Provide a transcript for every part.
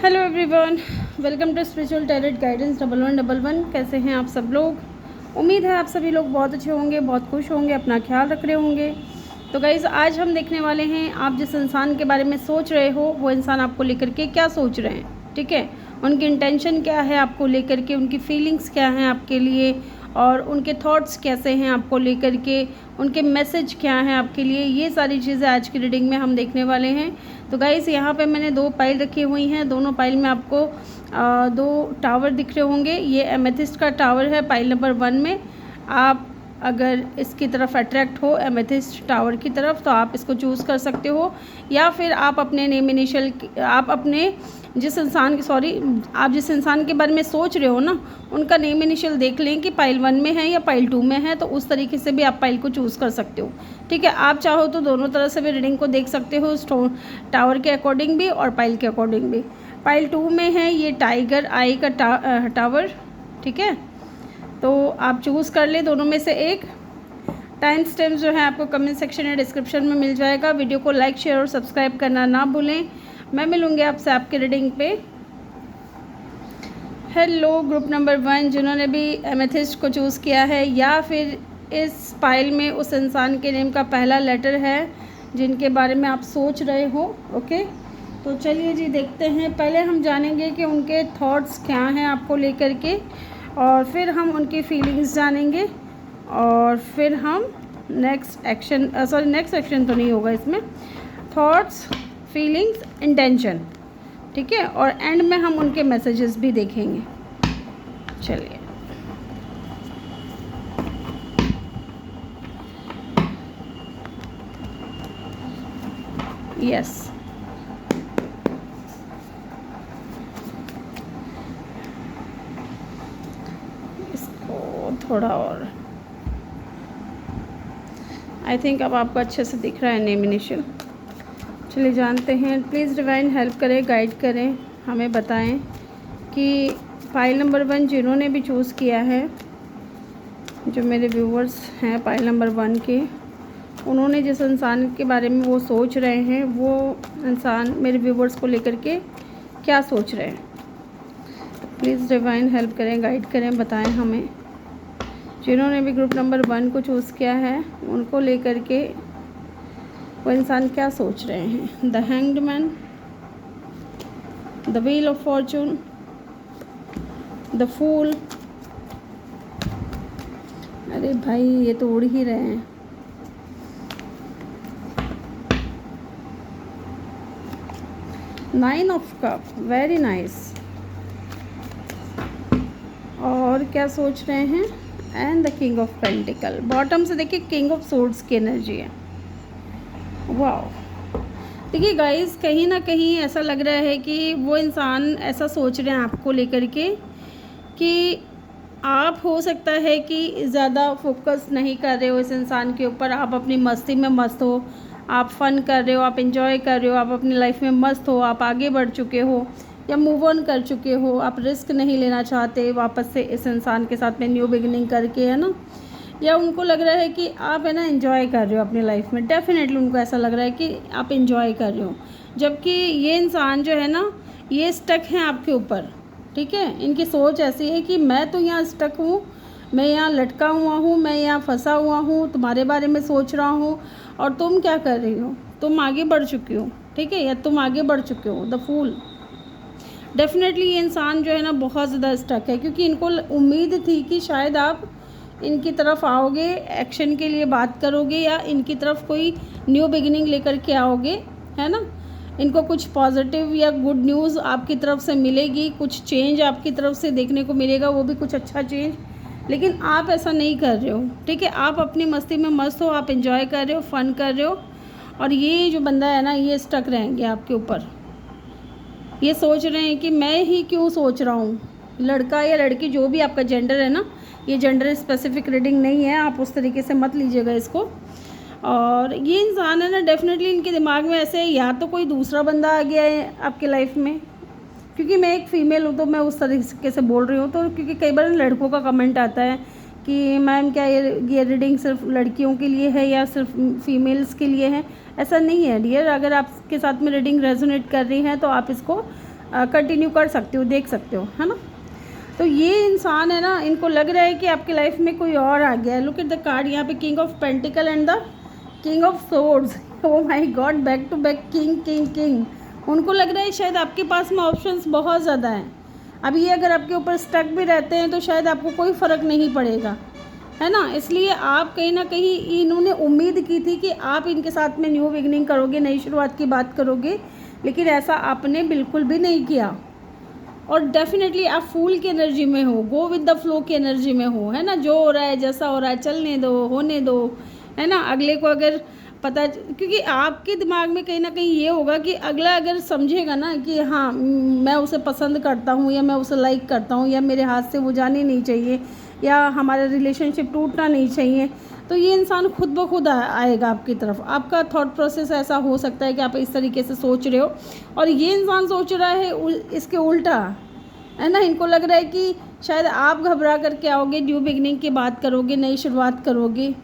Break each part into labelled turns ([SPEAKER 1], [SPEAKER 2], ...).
[SPEAKER 1] Hello everyone, welcome to spiritual tarot guidance 1111। कैसे हैं आप सब लोग? उम्मीद है आप सभी लोग बहुत अच्छे होंगे, बहुत खुश होंगे, अपना ख्याल रख रहे होंगे। तो गाइज़, आज हम देखने वाले हैं आप जिस इंसान के बारे में सोच रहे हो वो इंसान आपको लेकर के क्या सोच रहे हैं। ठीक है, उनकी इंटेंशन क्या है आपको लेकर के, उनकी फीलिंग्स क्या हैं आपके लिए, और उनके थॉट्स कैसे हैं आपको लेकर के, उनके मैसेज क्या हैं आपके लिए। ये सारी चीज़ें आज की रीडिंग में हम देखने वाले हैं। तो गाइस, यहाँ पे मैंने 2 पाइल रखी हुई हैं। दोनों पाइल में आपको 2 टावर दिख रहे होंगे। ये एमेथिस्ट का टावर है पाइल नंबर 1 में। आप अगर इसकी तरफ अट्रैक्ट हो, एमेथिस्ट टावर की तरफ, तो आप इसको चूज़ कर सकते हो, या फिर आप अपने नेम इनिशियल, आप अपने जिस इंसान के बारे में सोच रहे हो ना, उनका नेम इनिशियल देख लें कि पाइल 1 में है या पाइल 2 में है। तो उस तरीके से भी आप पाइल को चूज़ कर सकते हो। ठीक है, आप चाहो तो दोनों तरह से भी रीडिंग को देख सकते हो, टावर के अकॉर्डिंग भी और पाइल के अकॉर्डिंग भी। पाइल 2 में है ये टाइगर आई का टावर। ठीक है, तो आप चूज़ कर ले दोनों में से एक। टाइम स्टैम्प जो है आपको कमेंट सेक्शन या डिस्क्रिप्शन में मिल जाएगा। वीडियो को लाइक, शेयर और सब्सक्राइब करना ना भूलें। मैं मिलूँगी आपसे आपके रीडिंग पे। हेलो ग्रुप नंबर 1, जिन्होंने भी एमेथिस्ट को चूज़ किया है, या फिर इस फाइल में उस इंसान के नेम का पहला लेटर है जिनके बारे में आप सोच रहे हो। ओके, तो चलिए जी देखते हैं। पहले हम जानेंगे कि उनके थॉट्स क्या हैं आपको लेकर के, और फिर हम उनकी फीलिंग्स जानेंगे, और फिर हम नेक्स्ट एक्शन तो नहीं होगा इसमें, थॉट्स, फीलिंग्स, इंटेंशन। ठीक है, और एंड में हम उनके मैसेजेस भी देखेंगे। चलिए, यस, इसको थोड़ा और, आई थिंक अब आपको अच्छे से दिख रहा है नेम इनिशियल। चलिए जानते हैं। प्लीज़ डिवाइन हेल्प करें, गाइड करें, हमें बताएं कि फाइल नंबर 1 जिन्होंने भी चूज़ किया है, जो मेरे व्यूवर्स हैं फाइल नंबर 1 के, उन्होंने जिस इंसान के बारे में वो सोच रहे हैं, वो इंसान मेरे व्यूवर्स को लेकर के क्या सोच रहे हैं। प्लीज़ डिवाइन हेल्प करें, गाइड करें, बताएं हमें। जिन्होंने भी ग्रुप नंबर 1 को चूज़ किया है, उनको लेकर के वो इंसान क्या सोच रहे हैं। The hanged man, the wheel of fortune, the fool. अरे भाई, ये तो उड़ ही रहे हैं। Nine of cups, very nice. और क्या सोच रहे हैं? And the king of pentacle. Bottom से देखिए किंग ऑफ सोर्ड्स की एनर्जी है। वाह, देखिए गाइस, कहीं ना कहीं ऐसा लग रहा है कि वो इंसान ऐसा सोच रहे हैं आपको लेकर के कि आप हो सकता है कि ज़्यादा फोकस नहीं कर रहे हो इस इंसान के ऊपर। आप अपनी मस्ती में मस्त हो, आप फ़न कर रहे हो, आप इंजॉय कर रहे हो, आप अपनी लाइफ में मस्त हो, आप आगे बढ़ चुके हो या मूव ऑन कर चुके हो। आप रिस्क नहीं लेना चाहते वापस से इस इंसान के साथ में न्यू बिगिनिंग करके, है ना। या उनको लग रहा है कि आप, है ना, एंजॉय कर रहे हो अपनी लाइफ में। डेफिनेटली उनको ऐसा लग रहा है कि आप एंजॉय कर रहे हो, जबकि ये इंसान जो है ना, ये स्टक है आपके ऊपर। ठीक है, इनकी सोच ऐसी है कि मैं तो यहाँ स्टक हूँ, मैं यहाँ लटका हुआ हूँ, मैं यहाँ फंसा हुआ हूँ, तुम्हारे बारे में सोच रहा हूँ, और तुम क्या कर रही हो? तुम आगे बढ़ चुकी हो। ठीक है, या तुम आगे बढ़ चुके हो। The fool. डेफिनेटली ये इंसान जो है ना बहुत ज़्यादा स्टक है, क्योंकि इनको उम्मीद थी कि शायद आप इनकी तरफ आओगे, एक्शन के लिए बात करोगे, या इनकी तरफ कोई न्यू बिगिनिंग लेकर के आओगे, है ना। इनको कुछ पॉजिटिव या गुड न्यूज़ आपकी तरफ से मिलेगी, कुछ चेंज आपकी तरफ से देखने को मिलेगा, वो भी कुछ अच्छा चेंज। लेकिन आप ऐसा नहीं कर रहे हो। ठीक है, आप अपनी मस्ती में मस्त हो, आप एंजॉय कर रहे हो, फ़न कर रहे हो, और ये जो बंदा है ना, ये स्टक रहेंगे आपके ऊपर। ये सोच रहे हैं कि मैं ही क्यों सोच रहा हूँ। लड़का या लड़की, जो भी आपका जेंडर है ना, ये जेंडर स्पेसिफिक रीडिंग नहीं है, आप उस तरीके से मत लीजिएगा इसको। और ये इंसान है ना, डेफिनेटली इनके दिमाग में ऐसे, या तो कोई दूसरा बंदा आ गया है आपके लाइफ में, क्योंकि मैं एक फ़ीमेल हूँ तो मैं उस तरीके से बोल रही हूँ। तो क्योंकि कई बार लड़कों का कमेंट आता है कि मैम क्या ये रीडिंग सिर्फ लड़कियों के लिए है या सिर्फ फीमेल्स के लिए है। ऐसा नहीं है डियर, अगर आपके साथ में रीडिंग रेजोनेट कर रही है तो आप इसको कंटिन्यू कर सकते हो, देख सकते हो, है ना। तो ये इंसान है ना, इनको लग रहा है कि आपकी लाइफ में कोई और आ गया है। लुक एट द कार्ड यहाँ पे, king of pentacle and the king of swords. Oh my god, back to back king king king. उनको लग रहा है शायद आपके पास में ऑप्शंस बहुत ज़्यादा हैं। अब ये अगर आपके ऊपर स्टक भी रहते हैं तो शायद आपको कोई फ़र्क नहीं पड़ेगा, है ना। इसलिए आप कहीं ना कहीं, इन्होंने उम्मीद की थी कि आप इनके साथ में न्यू बिगनिंग करोगे, नई शुरुआत की बात करोगे, लेकिन ऐसा आपने बिल्कुल भी नहीं किया। और डेफिनेटली आप फूल की एनर्जी में हो, गो विद द फ्लो की एनर्जी में हो, है ना। जो हो रहा है, जैसा हो रहा है, चलने दो, होने दो, है ना। अगले को अगर पता, क्योंकि आपके दिमाग में कहीं ना कहीं ये होगा कि अगला अगर समझेगा ना कि हाँ मैं उसे पसंद करता हूँ, या मैं उसे लाइक करता हूँ, या मेरे हाथ से वो जानी नहीं चाहिए, या हमारा रिलेशनशिप टूटना नहीं चाहिए, तो ये इंसान खुद ब खुद आएगा आपकी तरफ। आपका थॉट प्रोसेस ऐसा हो सकता है कि आप इस तरीके से सोच रहे हो, और ये इंसान सोच रहा है इसके उल्टा, है ना। इनको लग रहा है कि शायद आप घबरा करके आओगे, न्यू बिगनिंग की बात करोगे, नई शुरुआत करोगे।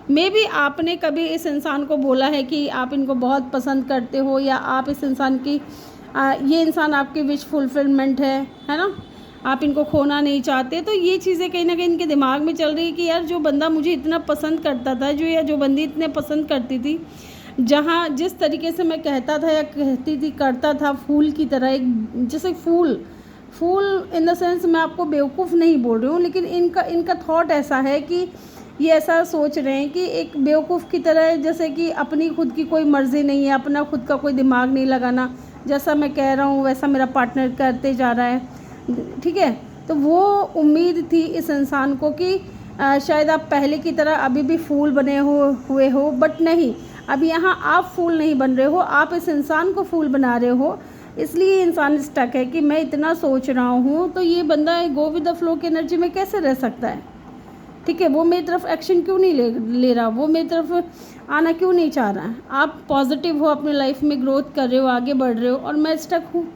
[SPEAKER 1] मे बी आपने कभी इस इंसान को बोला है कि आप इनको बहुत पसंद करते हो, या आप इस इंसान की ये इंसान आपकी विश फुलफिलमेंट है ना, आप इनको खोना नहीं चाहते। तो ये चीज़ें कहीं ना कहीं इनके दिमाग में चल रही है कि यार जो बंदा मुझे इतना पसंद करता था, जो बंदी इतने पसंद करती थी, जहाँ जिस तरीके से मैं कहता था या कहती थी, करता था, फूल की तरह, एक जैसे फूल इन द सेंस, मैं आपको बेवकूफ़ नहीं बोल रही हूँ, लेकिन इनका थॉट ऐसा है कि ये ऐसा सोच रहे हैं कि एक बेवकूफ़ की तरह, जैसे कि अपनी खुद की कोई मर्ज़ी नहीं है, अपना खुद का कोई दिमाग नहीं लगाना, जैसा मैं कह रहा हूँ वैसा मेरा पार्टनर करते जा रहा है, ठीक है। तो वो उम्मीद थी इस इंसान को कि शायद आप पहले की तरह अभी भी फूल बने हुए हो, बट नहीं, अब यहाँ आप फूल नहीं बन रहे हो, आप इस इंसान को फूल बना रहे हो। इसलिए इंसान स्टक है कि मैं इतना सोच रहा हूँ, तो ये बंदा गो विद द फ्लो की एनर्जी में कैसे रह सकता है, ठीक है। वो मेरी तरफ एक्शन क्यों नहीं ले रहा, वो मेरी तरफ आना क्यों नहीं चाह रहा है। आप पॉजिटिव हो, अपने लाइफ में ग्रोथ कर रहे हो, आगे बढ़ रहे हो, और मैं स्टक हूँ,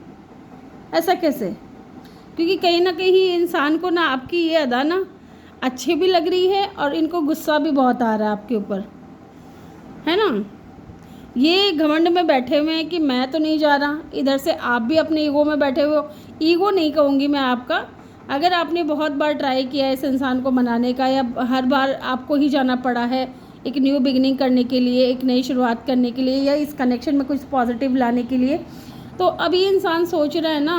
[SPEAKER 1] ऐसा कैसे। क्योंकि कहीं ना कहीं इंसान को ना आपकी ये अदा ना अच्छी भी लग रही है, और इनको गुस्सा भी बहुत आ रहा है आपके ऊपर, है ना। ये घमंड में बैठे हुए हैं कि मैं तो नहीं जा रहा, इधर से आप भी अपने ईगो में बैठे हुए हो। ईगो नहीं कहूँगी मैं आपका, अगर आपने बहुत बार ट्राई किया है इस इंसान को मनाने का, या हर बार आपको ही जाना पड़ा है एक न्यू बिगिनिंग करने के लिए, एक नई शुरुआत करने के लिए, या इस कनेक्शन में कुछ पॉजिटिव लाने के लिए, तो अब ये इंसान सोच रहा है ना,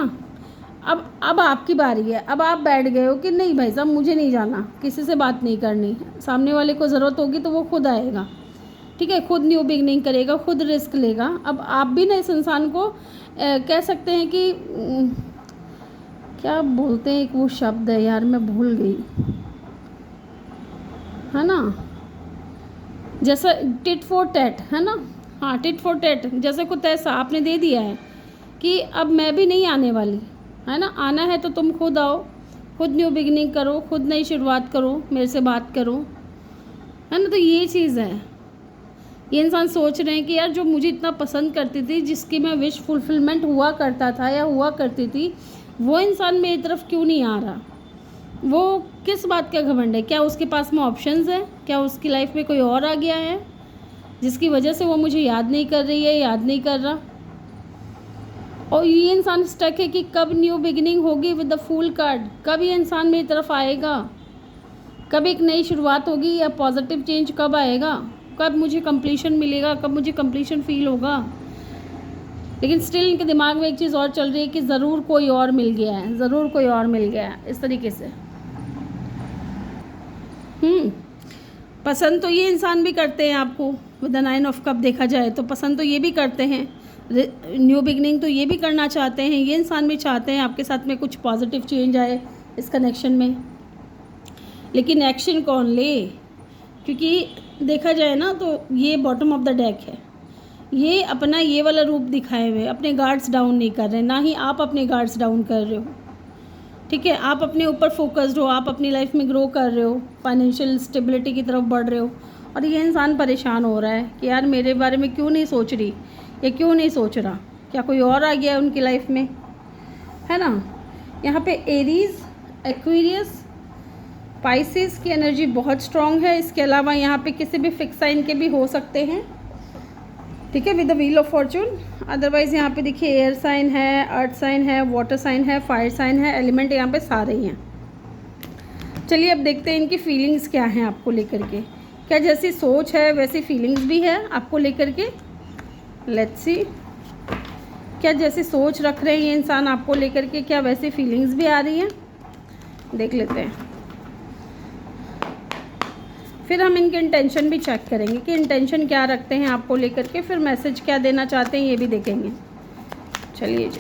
[SPEAKER 1] अब आपकी बारी है। अब आप बैठ गए हो कि नहीं भाई साहब, मुझे नहीं जाना, किसी से बात नहीं करनी, सामने वाले को ज़रूरत होगी तो वो खुद आएगा, ठीक है, खुद न्यू बिगनिंग करेगा, खुद रिस्क लेगा। अब आप भी ना इस इंसान को कह सकते हैं कि क्या बोलते हैं, एक वो शब्द है यार, मैं भूल गई, है ना, जैसा टिट फॉर टैट, है ना। हाँ, टिट फॉर टैट, जैसे कुछ ऐसा आपने दे दिया है कि अब मैं भी नहीं आने वाली, है ना। आना है तो तुम खुद आओ, खुद न्यू बिगिनिंग करो, खुद नई शुरुआत करो, मेरे से बात करो, है ना। तो ये चीज़ है, ये इंसान सोच रहे हैं कि यार जो मुझे इतना पसंद करती थी, जिसकी मैं विश फुलफिलमेंट हुआ करता था या हुआ करती थी, वो इंसान मेरी तरफ क्यों नहीं आ रहा। वो किस बात का घमंड है, क्या उसके पास में ऑप्शंस है, क्या उसकी लाइफ में कोई और आ गया है जिसकी वजह से वो मुझे याद नहीं कर रही है, याद नहीं कर रहा। और ये इंसान स्टक है कि कब न्यू बिगिनिंग होगी विद द फूल कार्ड, कब ये इंसान मेरी तरफ आएगा, कब एक नई शुरुआत होगी, या पॉजिटिव चेंज कब आएगा, कब मुझे कंप्लीशन मिलेगा, कब मुझे कंप्लीशन फील होगा। लेकिन स्टिल इनके दिमाग में एक चीज़ और चल रही है कि ज़रूर कोई और मिल गया है, ज़रूर कोई और मिल गया है, इस तरीके से। पसंद तो ये इंसान भी करते हैं आपको, विद द 9 ऑफ कप देखा जाए तो पसंद तो ये भी करते हैं, न्यू बिगनिंग तो ये भी करना चाहते हैं, ये इंसान भी चाहते हैं आपके साथ में कुछ पॉजिटिव चेंज आए इस कनेक्शन में। लेकिन एक्शन कौन ले, क्योंकि देखा जाए ना तो ये बॉटम ऑफ द डेक है, ये अपना ये वाला रूप दिखाए हुए, अपने गार्ड्स डाउन नहीं कर रहे, ना ही आप अपने गार्ड्स डाउन कर रहे हो, ठीक है। आप अपने ऊपर फोकस्ड हो, आप अपनी लाइफ में ग्रो कर रहे हो, फाइनेंशियल स्टेबिलिटी की तरफ बढ़ रहे हो, और ये इंसान परेशान हो रहा है कि यार मेरे बारे में क्यों नहीं सोच रही, ये क्यों नहीं सोच रहा, क्या कोई और आ गया है उनकी लाइफ में, है ना। यहाँ पे एरीज, एक्वेरियस, पाइसेस की एनर्जी बहुत स्ट्रॉन्ग है। इसके अलावा यहाँ पे किसी भी फिक्स साइन के भी हो सकते हैं, ठीक है, with the wheel of Fortune. Otherwise यहाँ पे देखिए एयर साइन है, अर्थ साइन है, वाटर साइन है, फायर साइन है, एलिमेंट यहाँ पे सारे ही हैं। चलिए अब देखते हैं इनकी फीलिंग्स क्या हैं आपको लेकर के। क्या जैसी सोच है वैसी फीलिंग्स भी है आपको लेकर के? लेट्स सी, क्या जैसी सोच रख रहे हैं ये इंसान आपको लेकर के, क्या वैसी फीलिंग्स भी आ रही हैं? देख लेते हैं। फिर हम इनके इंटेंशन भी चेक करेंगे कि इंटेंशन क्या रखते हैं आपको लेकर के, फिर मैसेज क्या देना चाहते हैं ये भी देखेंगे। चलिए जी,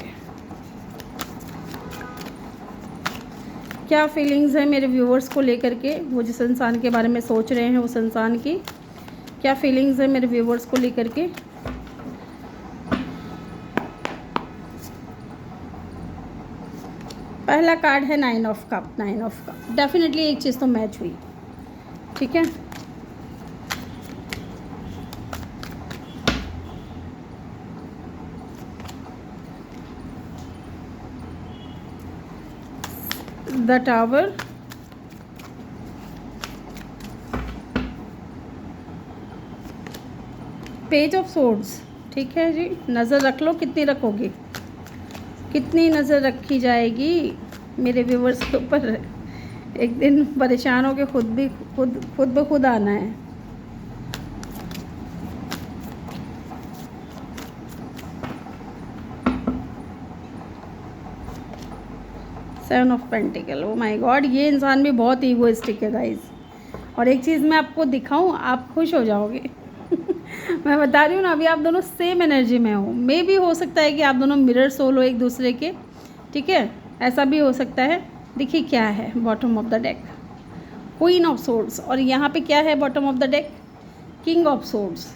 [SPEAKER 1] क्या फीलिंग्स है मेरे व्यूअर्स को लेकर के, वो जिस इंसान के बारे में सोच रहे हैं उस इंसान की क्या फीलिंग्स है मेरे व्यूअर्स को लेकर के। पहला कार्ड है 9 of cup. 9 of cup definitely एक चीज़ तो मैच हुई, ठीक है। The tower, page of swords, ठीक है जी। नज़र रख लो, कितनी रखोगे, कितनी नज़र रखी जाएगी मेरे व्यूवर्स के ऊपर। एक दिन परेशान हो के खुद ब खुद आना है। Seven of pentacle, O my God, ये इंसान भी बहुत ईगोइस्टिक है गाइस। और एक चीज़ मैं आपको दिखाऊं, आप खुश हो जाओगे। मैं बता रही हूँ ना, अभी आप दोनों सेम एनर्जी में हो। मे भी हो सकता है कि आप दोनों मिरर सोल हो एक दूसरे के, ठीक है, ऐसा भी हो सकता है। देखिए क्या है bottom of the deck, queen of swords, और यहाँ पे क्या है bottom of the deck, king of swords.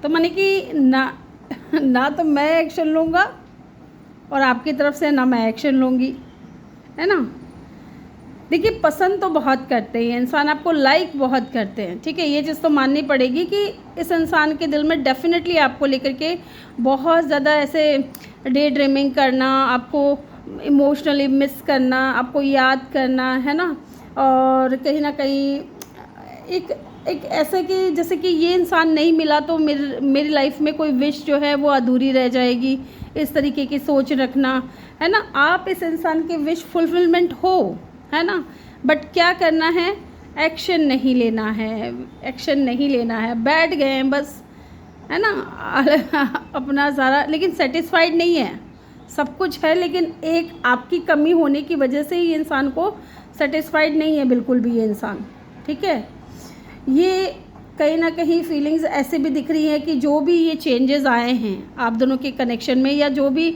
[SPEAKER 1] तो माने कि ना तो मैं एक्शन लूँगा और आपकी तरफ से ना मैं एक्शन लूँगी, है ना। देखिए पसंद तो बहुत करते हैं इंसान, आपको लाइक बहुत करते हैं, ठीक है। ये चीज़ तो माननी पड़ेगी कि इस इंसान के दिल में डेफिनेटली आपको लेकर के बहुत ज़्यादा ऐसे डे ड्रीमिंग करना, आपको इमोशनली मिस करना, आपको याद करना, है ना। और कहीं ना कहीं एक ऐसा कि जैसे कि ये इंसान नहीं मिला तो मेरी लाइफ में कोई विश जो है वो अधूरी रह जाएगी, इस तरीके की सोच रखना, है ना। आप इस इंसान के विश फुलफिलमेंट हो, है ना, बट क्या करना है, एक्शन नहीं लेना है, एक्शन नहीं लेना है, बैठ गए हैं बस, है ना। अपना सारा, लेकिन सेटिस्फाइड नहीं है, सब कुछ है लेकिन एक आपकी कमी होने की वजह से ही इंसान को सेटिस्फाइड नहीं है बिल्कुल भी ये इंसान, ठीक है। ये कहीं ना कहीं फीलिंग्स ऐसे भी दिख रही हैं कि जो भी ये चेंजेस आए हैं आप दोनों के कनेक्शन में, या जो भी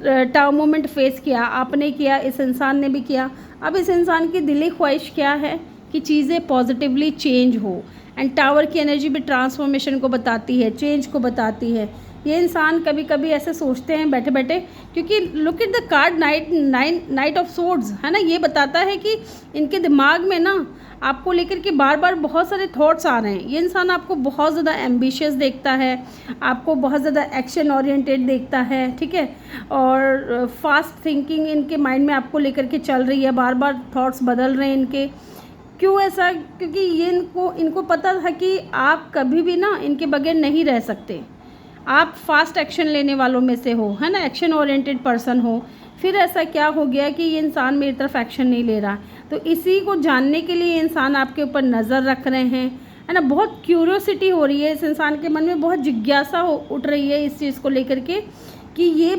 [SPEAKER 1] टाउ मोमेंट फेस किया आपने किया, इस इंसान ने भी किया, अब इस इंसान की दिली ख्वाहिश क्या है कि चीज़ें पॉजिटिवली चेंज हो। एंड टावर की एनर्जी भी ट्रांसफॉर्मेशन को बताती है, चेंज को बताती है। ये इंसान कभी कभी ऐसे सोचते हैं बैठे बैठे, क्योंकि look at the card night of swords, है ना। ये बताता है कि इनके दिमाग में ना आपको लेकर के बार बार बहुत सारे थॉट्स आ रहे हैं। ये इंसान आपको बहुत ज़्यादा एम्बिशियस देखता है, आपको बहुत ज़्यादा एक्शन ओरिएंटेड देखता है, ठीक है। और फास्ट थिंकिंग इनके माइंड में आपको लेकर के चल रही है, बार बार थॉट्स बदल रहे हैं इनके। क्यों ऐसा? क्योंकि ये इनको पता था कि आप कभी भी ना इनके बगैर नहीं रह सकते। आप फास्ट एक्शन लेने वालों में से हो, है ना, एक्शन ओरिएंटेड पर्सन हो। फिर ऐसा क्या हो गया कि ये इंसान मेरी तरफ एक्शन नहीं ले रहा, तो इसी को जानने के लिए इंसान आपके ऊपर नज़र रख रहे हैं, है ना। बहुत क्यूरियोसिटी हो रही है इस इंसान के मन में, बहुत जिज्ञासा उठ रही है इस चीज़ को लेकर के कि ये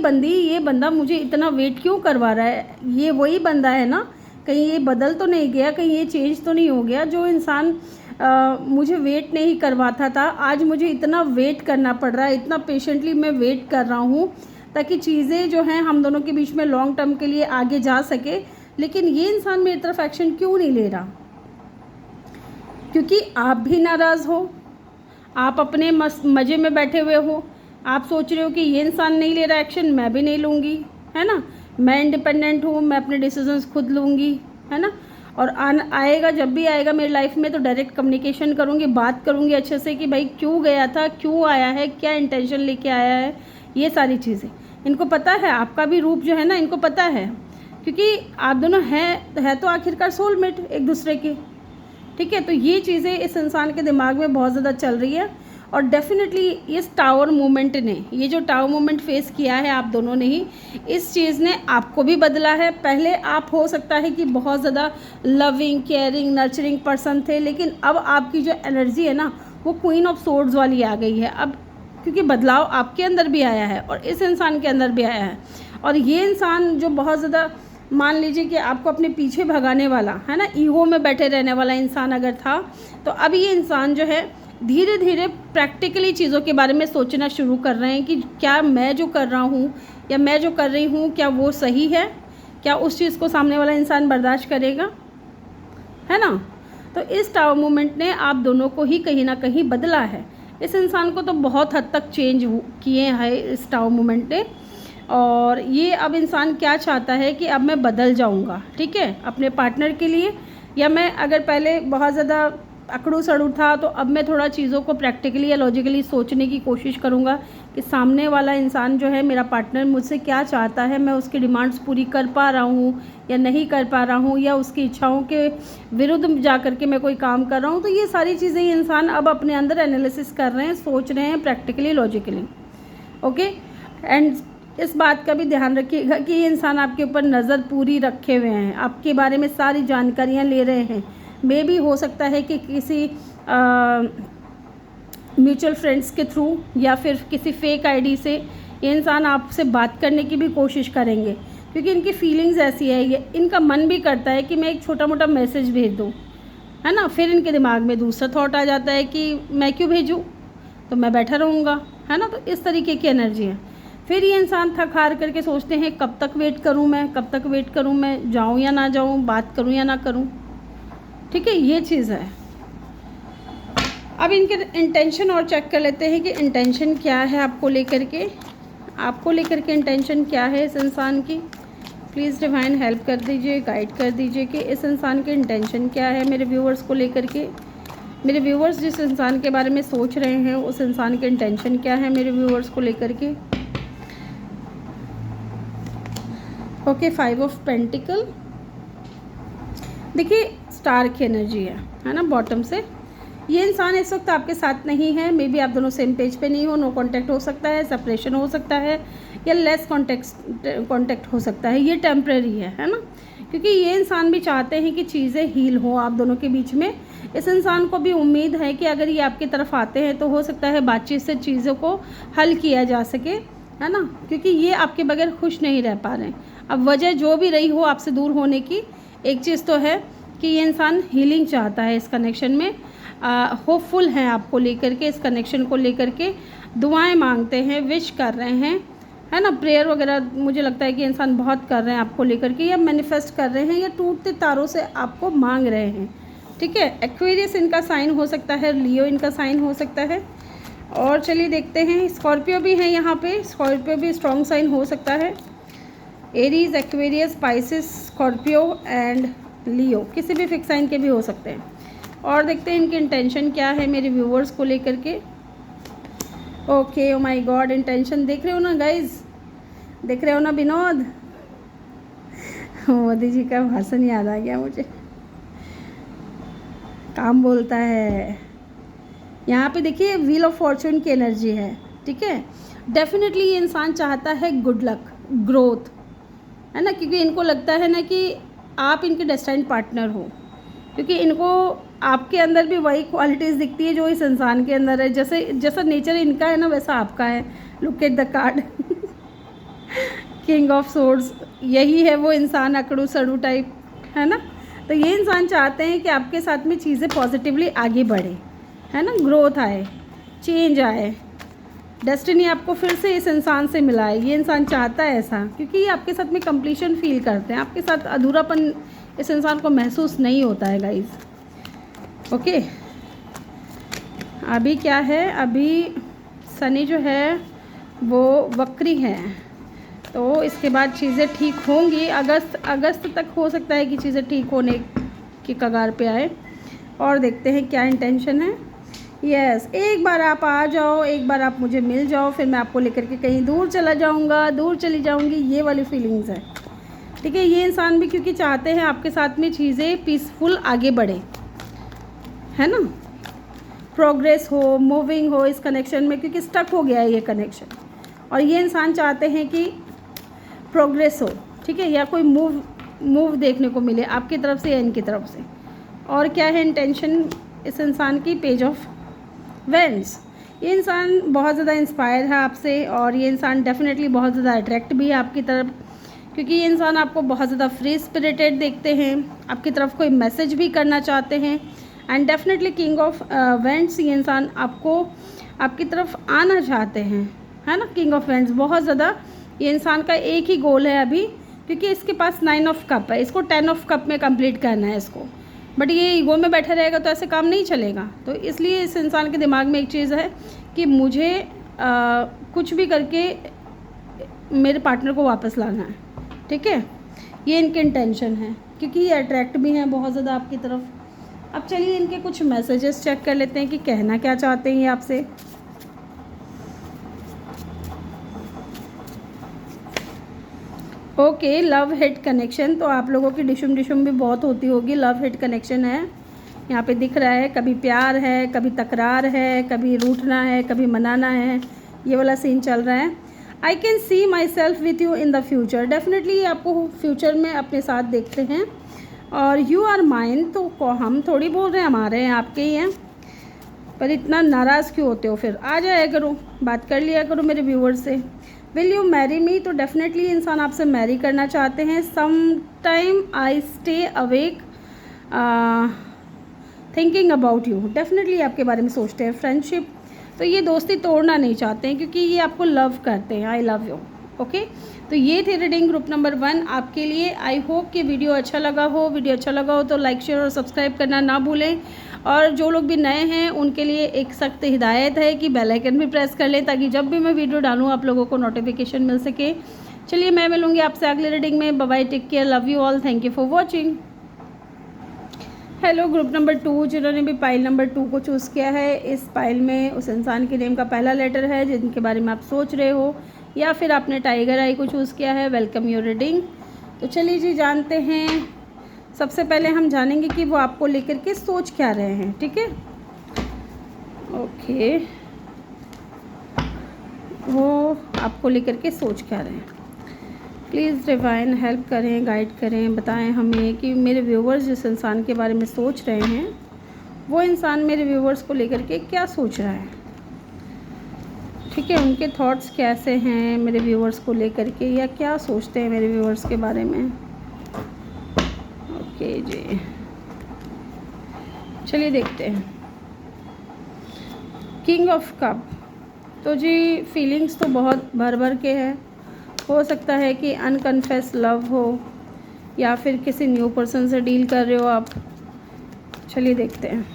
[SPEAKER 1] बंदा मुझे इतना वेट क्यों करवा रहा है। ये वही बंदा है ना, कहीं ये बदल तो नहीं गया, कहीं ये चेंज तो नहीं हो गया। जो इंसान मुझे वेट नहीं करवाता था, आज मुझे इतना वेट करना पड़ रहा है, इतना पेशेंटली मैं वेट कर रहा हूँ ताकि चीज़ें जो हैं हम दोनों के बीच में लॉन्ग टर्म के लिए आगे जा सके। लेकिन ये इंसान मेरी तरफ एक्शन क्यों नहीं ले रहा? क्योंकि आप भी नाराज़ हो, आप अपने मज़े में बैठे हुए हो, आप सोच रहे हो कि ये इंसान नहीं ले रहा एक्शन, मैं भी नहीं लूँगी, है ना। मैं इंडिपेंडेंट हूँ, मैं अपने डिसीजंस खुद लूँगी, है ना। और आएगा, जब भी आएगा मेरी लाइफ में तो डायरेक्ट कम्युनिकेशन करूँगी, बात करूँगी अच्छे से कि भाई क्यों गया था, क्यों आया है, क्या इंटेंशन लेके आया है, ये सारी चीज़ें इनको पता है। आपका भी रूप जो है ना इनको पता है, क्योंकि आप दोनों है तो आखिरकार सोलमेट एक दूसरे के, ठीक है। तो ये चीज़ें इस इंसान के दिमाग में बहुत ज़्यादा चल रही है और डेफिनेटली इस टावर मोमेंट ने, ये जो टावर मोमेंट फेस किया है आप दोनों ने ही, इस चीज़ ने आपको भी बदला है। पहले आप हो सकता है कि बहुत ज़्यादा लविंग, केयरिंग, नर्चरिंग पर्सन थे, लेकिन अब आपकी जो एनर्जी है ना वो क्वीन ऑफ सोर्ड्स वाली आ गई है अब, क्योंकि बदलाव आपके अंदर भी आया है और इस इंसान के अंदर भी आया है। और ये इंसान जो बहुत ज़्यादा, मान लीजिए कि आपको अपने पीछे भगाने वाला है ना, ईगो में बैठे रहने वाला इंसान अगर था, तो अब ये इंसान जो है धीरे धीरे प्रैक्टिकली चीज़ों के बारे में सोचना शुरू कर रहे हैं कि क्या मैं जो कर रहा हूँ या मैं जो कर रही हूँ क्या वो सही है, क्या उस चीज़ को सामने वाला इंसान बर्दाश्त करेगा, है ना। तो इस टावर मूवमेंट ने आप दोनों को ही कहीं ना कहीं बदला है। इस इंसान को तो बहुत हद तक चेंज किए हैं इस टावर मूवमेंट ने। और ये अब इंसान क्या चाहता है कि अब मैं बदल जाऊंगा, ठीक है, अपने पार्टनर के लिए, या मैं अगर पहले बहुत ज़्यादा अकड़ू सड़ू था तो अब मैं थोड़ा चीज़ों को प्रैक्टिकली या लॉजिकली सोचने की कोशिश करूंगा कि सामने वाला इंसान जो है मेरा पार्टनर मुझसे क्या चाहता है, मैं उसकी डिमांड्स पूरी कर पा रहा हूँ या नहीं कर पा रहा हूँ, या उसकी इच्छाओं के विरुद्ध जा कर के मैं कोई काम कर रहा हूँ। तो ये सारी चीज़ें ये इंसान अब अपने अंदर एनालिसिस कर रहे हैं, सोच रहे हैं प्रैक्टिकली लॉजिकली। ओके, एंड इस बात का भी ध्यान रखिएगा कि ये इंसान आपके ऊपर नज़र पूरी रखे हुए हैं, आपके बारे में सारी जानकारियाँ ले रहे हैं। मे भी हो सकता है कि किसी म्यूचुअल फ्रेंड्स के थ्रू या फिर किसी फेक आईडी से ये इंसान आपसे बात करने की भी कोशिश करेंगे, क्योंकि इनकी फीलिंग्स ऐसी है, ये इनका मन भी करता है कि मैं एक छोटा मोटा मैसेज भेज दूँ, है ना, फिर इनके दिमाग में दूसरा थॉट आ जाता है कि मैं क्यों भेजूँ, तो मैं बैठा रहूँगा, है ना। तो इस तरीके की एनर्जी है। फिर ये इंसान थक हार करके सोचते हैं कब तक वेट करूँ मैं, कब तक वेट करूँ मैं, जाऊँ या ना जाऊँ, बात करूँ या ना करूँ, ठीक है, ये चीज़ है। अब इनके इंटेंशन और चेक कर लेते हैं कि इंटेंशन क्या है आपको लेकर के इंटेंशन क्या है इस इंसान की। प्लीज़ डिवाइन हेल्प कर दीजिए, गाइड कर दीजिए कि इस इंसान के इंटेंशन क्या है मेरे व्यूवर्स को लेकर के। मेरे व्यूवर्स जिस इंसान के बारे में सोच रहे हैं उस इंसान के इंटेंशन क्या है मेरे व्यूवर्स को लेकर के। ओके, 5 ऑफ पेंटिकल, देखिए स्टार की एनर्जी है ना बॉटम से। ये इंसान इस वक्त आपके साथ नहीं है, मे बी आप दोनों सेम पेज पे नहीं हो, नो कांटेक्ट हो सकता है, सेपरेशन हो सकता है, या लेस कांटेक्ट हो सकता है। ये टेम्परेरी है ना, क्योंकि ये इंसान भी चाहते हैं कि चीज़ें हील हो आप दोनों के बीच में। इस इंसान को भी उम्मीद है कि अगर ये आपकी तरफ आते हैं तो हो सकता है बातचीत से चीज़ों को हल किया जा सके, है ना, क्योंकि ये आपके बगैर खुश नहीं रह पा रहे हैं। अब वजह जो भी रही हो आपसे दूर होने की, एक चीज़ तो है कि ये इंसान हीलिंग चाहता है इस कनेक्शन में, होपफुल हैं आपको लेकर के, इस कनेक्शन को लेकर के दुआएं मांगते हैं, विश कर रहे हैं, है ना, प्रेयर वगैरह मुझे लगता है कि इंसान बहुत कर रहे हैं आपको लेकर के, या मैनिफेस्ट कर रहे हैं, या टूटते तारों से आपको मांग रहे हैं, ठीक है। एक्वेरियस इनका साइन हो सकता है, लियो इनका साइन हो सकता है। और चलिए देखते हैं, स्कॉर्पियो भी है यहाँ पे, स्कॉर्पियो भी स्ट्रॉन्ग साइन हो सकता है। Aries, Aquarius, Pisces, Scorpio and Leo किसी भी फिक्स साइन के भी हो सकते हैं। और देखते हैं इनकी इंटेंशन क्या है मेरे व्यूवर्स को लेकर के। Okay, O my God, intention देख रहे हो ना गाइज, देख रहे हो ना विनोद, मोदी जी का भाषण याद आ गया मुझे, काम बोलता है। यहाँ पे देखिए व्हील ऑफ फॉर्चून की एनर्जी है, ठीक है। डेफिनेटली ये इंसान चाहता है गुड लक, ग्रोथ, है ना, क्योंकि इनको लगता है ना कि आप इनके डेस्टाइन्ड पार्टनर हो, क्योंकि इनको आपके अंदर भी वही क्वालिटीज़ दिखती है जो इस इंसान के अंदर है। जैसा नेचर इनका है ना वैसा आपका है। Look at the card, king of swords, यही है वो इंसान, अकड़ू सड़ू टाइप, है ना। तो ये इंसान चाहते हैं कि आपके साथ में चीज़ें पॉजिटिवली आगे बढ़े, है ना, ग्रोथ आए, चेंज आए, डेस्टिनी आपको फिर से इस इंसान से मिलाए। ये इंसान चाहता है ऐसा, क्योंकि ये आपके साथ में कंप्लीशन फील करते हैं, आपके साथ अधूरापन इस इंसान को महसूस नहीं होता है गाइज। ओके, अभी क्या है, अभी शनि जो है वो वक्री है, तो इसके बाद चीज़ें ठीक होंगी। अगस्त तक हो सकता है कि चीज़ें ठीक होने की कगार पे आए। और देखते हैं क्या इंटेंशन है। यस, एक बार आप आ जाओ, एक बार आप मुझे मिल जाओ, फिर मैं आपको लेकर के कहीं दूर चला जाऊंगा, दूर चली जाऊंगी, ये वाली फीलिंग्स है, ठीक है। ये इंसान भी क्योंकि चाहते हैं आपके साथ में चीज़ें पीसफुल आगे बढ़े, है ना। प्रोग्रेस हो, मूविंग हो इस कनेक्शन में, क्योंकि स्टक हो गया है ये कनेक्शन। और ये इंसान चाहते हैं कि प्रोग्रेस हो, ठीक है, या कोई मूव देखने को मिले आपकी तरफ से या इनकी तरफ से। और क्या है इंटेंशन इस इंसान की? Page of vends. ये इंसान बहुत ज़्यादा इंस्पायर है आपसे, और ये इंसान डेफिनेटली बहुत ज़्यादा अट्रैक्ट भी है आपकी तरफ, क्योंकि ये इंसान आपको बहुत ज़्यादा फ्री स्पिरिटेड देखते हैं, आपकी तरफ कोई मैसेज भी करना चाहते हैं। And definitely king of vends, ये इंसान आपकी तरफ आना चाहते हैं, है ना। किंग ऑफ वेंड्स बहुत ज़्यादा, ये इंसान का एक ही गोल है अभी, क्योंकि इसके पास 9 ऑफ कप है, इसको 10 ऑफ कप में कंप्लीट करना है इसको। बट ये ईगो में बैठा रहेगा तो ऐसे काम नहीं चलेगा। तो इसलिए इस इंसान के दिमाग में एक चीज़ है कि मुझे कुछ भी करके मेरे पार्टनर को वापस लाना है, ठीक है। ये इनके इंटेंशन है, क्योंकि ये अट्रैक्ट भी हैं बहुत ज़्यादा आपकी तरफ। अब चलिए इनके कुछ मैसेजेस चेक कर लेते हैं कि कहना क्या चाहते हैं ये आपसे। Okay, love hit connection. तो आप लोगों की डिशुम भी बहुत होती होगी, लव हिट कनेक्शन है यहाँ पे दिख रहा है। कभी प्यार है, कभी तकरार है, कभी रूठना है, कभी मनाना है, ये वाला सीन चल रहा है। I can see my self with you in the future. Definitely आपको फ्यूचर में अपने साथ देखते हैं। और यू आर माइन, तो हम थोड़ी बोल रहे हैं, हमारे हैं, आपके ही हैं। पर इतना नाराज़ क्यों होते हो? फिर आ जाया करो, बात कर लिया करो मेरे व्यूवर्स से। Will you marry me? तो डेफिनेटली इंसान आपसे मैरी करना चाहते हैं। Some time I stay awake thinking about you. Definitely आपके बारे में सोचते हैं। फ्रेंडशिप, तो ये दोस्ती तोड़ना नहीं चाहते हैं, क्योंकि ये आपको लव करते हैं। I love you. ओके, तो ये थी रीडिंग ग्रुप नंबर 1 आपके लिए। आई होप कि वीडियो अच्छा लगा हो। वीडियो अच्छा लगा हो तो लाइक, शेयर और सब्सक्राइब करना ना भूलें। और जो लोग भी नए हैं उनके लिए एक सख्त हिदायत है कि बेल आइकन भी प्रेस कर लें, ताकि जब भी मैं वीडियो डालूँ आप लोगों को नोटिफिकेशन मिल सके। चलिए मैं मिलूँगी आपसे अगले रीडिंग में। Bye bye, take care, love you all, thank you for watching. Hello group number 2, जिन्होंने भी पाइल नंबर 2 को चूज़ किया है, इस पाइल में उस इंसान के नेम का पहला लेटर है जिनके बारे में आप सोच रहे हो, या फिर आपने टाइगर आई को चूज़ किया है। Welcome your reading. तो चलिए जी जानते हैं। सबसे पहले हम जानेंगे कि वो आपको लेकर के सोच क्या रहे हैं, ठीक है। ओके, वो आपको लेकर के सोच क्या रहे हैं। प्लीज़ डिवाइन हेल्प करें, गाइड करें, बताएं हमें कि मेरे व्यूवर्स जिस इंसान के बारे में सोच रहे हैं वो इंसान मेरे व्यूवर्स को लेकर के क्या सोच रहा है, ठीक है। उनके थॉट्स कैसे हैं मेरे व्यूवर्स को लेकर के, या क्या सोचते हैं मेरे व्यूवर्स के बारे में। ओके जी, चलिए देखते हैं। किंग ऑफ कप, तो जी फीलिंग्स तो बहुत भर भर के हैं। हो सकता है कि अनकन्फेस लव हो, या फिर किसी न्यू पर्सन से डील कर रहे हो आप। चलिए देखते हैं।